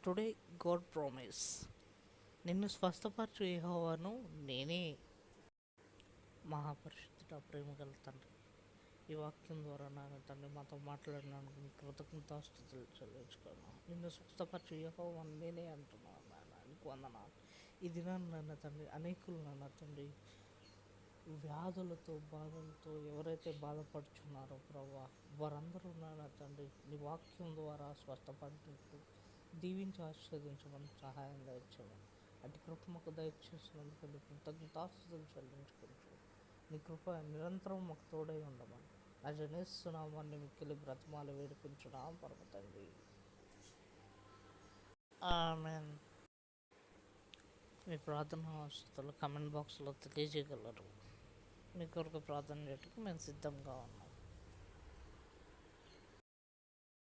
Today God promise, నిన్ను స్వస్థపరచు యెహోవాను నేనే. మహాపరిశుద్ధుడ, ప్రేమ గల తండ్రి, ఈ వాక్యం ద్వారా నాన్న తండ్రి మాతో మాట్లాడినందుకు కృతజ్ఞతాస్తుతులు చెల్లించుకున్నాను. నిన్ను స్వస్థపరచు యెహోవాను నేనే అంటున్నాను నాన్న, నీకు వందనాలు. ఈ దినాన్ని నాన్న తండ్రి అనేకులు నాన్న తండ్రి వ్యాధులతో బాధలతో ఎవరైతే బాధపడుచున్నారో ప్రభా, వారందరూ నాన్న తండ్రి నీ వాక్యం ద్వారా స్వస్థపడినట్లు దీవించి ఆశీర్వదించమని సహాయం దయచేయమని అటు కృప మాకు దయచేసినందుకు నీ కృతజ్ఞతాస్తుతులు చెల్లించుకుంటూ నీ కృప నిరంతరం మాకు తోడై ఉండమని నా జనేస్తున్నామని మిక్కిలి బ్రతమాలు వేడుకుంటున్నాం పరమ తండ్రి. ఆమేన్. మీ ప్రార్థన అవసరాలు కమెంట్ బాక్స్లో తెలియజేయగలరు. మీ కొరకు ప్రార్థన చేయడానికి మేము సిద్ధంగా ఉన్నాం.